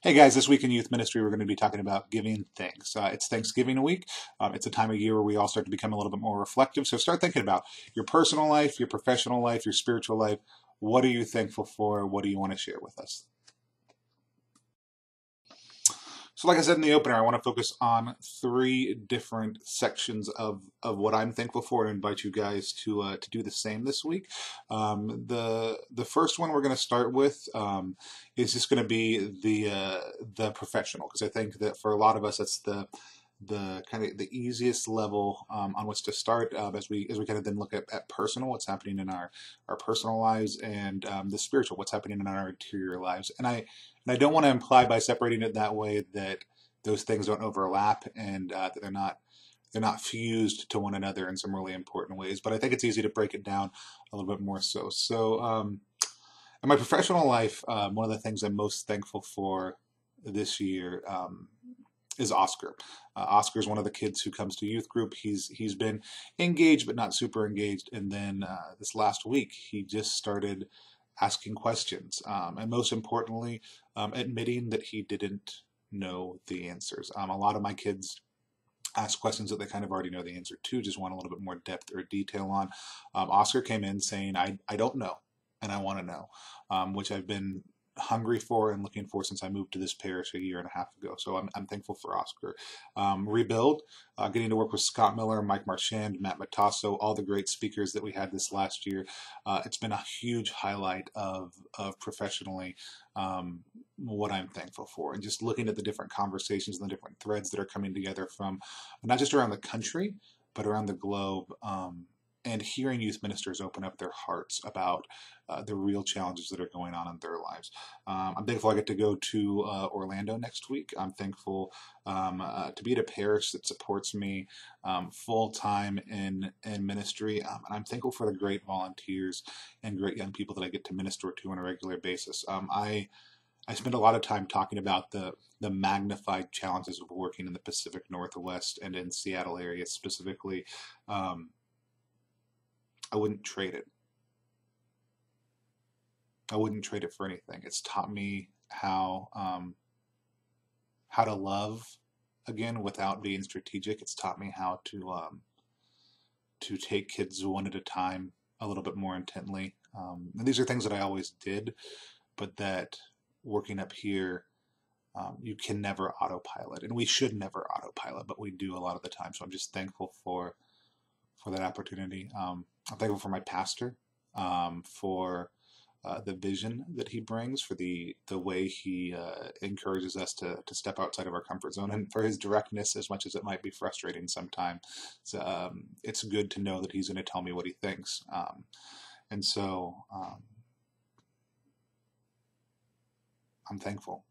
Hey guys, this week in youth ministry, we're going to be talking about giving thanks. It's Thanksgiving week. It's a time of year where we all start to become a little bit more reflective. So start thinking about your personal life, your professional life, your spiritual life. What are you thankful for? What do you want to share with us? So like I said in the opener, I want to focus on three different sections of what I'm thankful for and invite you guys to do the same this week. The first one we're going to start with is just going to be the professional, because I think that for a lot of us that's the kind of the easiest level on which to start as we kind of then look at personal, what's happening in our personal lives, and the spiritual, what's happening in our interior lives. And I don't want to imply by separating it that way that those things don't overlap and that they're not fused to one another in some really important ways. But I think it's easy to break it down a little bit more so. So in my professional life, one of the things I'm most thankful for this year is Oscar. Oscar is one of the kids who comes to youth group. He's been engaged but not super engaged. And then this last week he just started asking questions, and most importantly, admitting that he didn't know the answers. A lot of my kids ask questions that they kind of already know the answer to, just want a little bit more depth or detail on. Oscar came in saying, I don't know, and I want to know, which I've been hungry for and looking for since I moved to this parish a year and a half ago. So I'm thankful for Oscar. Rebuild, getting to work with Scott Miller, Mike Marchand, Matt Matasso, all the great speakers that we had this last year. It's been a huge highlight of professionally what I'm thankful for, and just looking at the different conversations and the different threads that are coming together from not just around the country, but around the globe. And hearing youth ministers open up their hearts about the real challenges that are going on in their lives. I'm thankful I get to go to Orlando next week. I'm thankful to be at a parish that supports me full time in ministry. And I'm thankful for the great volunteers and great young people that I get to minister to on a regular basis. I spend a lot of time talking about the magnified challenges of working in the Pacific Northwest and in Seattle area specifically. I wouldn't trade it. I wouldn't trade it for anything. It's taught me how to love again without being strategic. It's taught me how to take kids one at a time a little bit more intently. And these are things that I always did, but that working up here, you can never autopilot, and we should never autopilot, but we do a lot of the time. So I'm just thankful for that opportunity. I'm thankful for my pastor, for the vision that he brings, for the way he encourages us to step outside of our comfort zone, and for his directness, as much as it might be frustrating sometimes. So, it's good to know that he's going to tell me what he thinks. And so I'm thankful.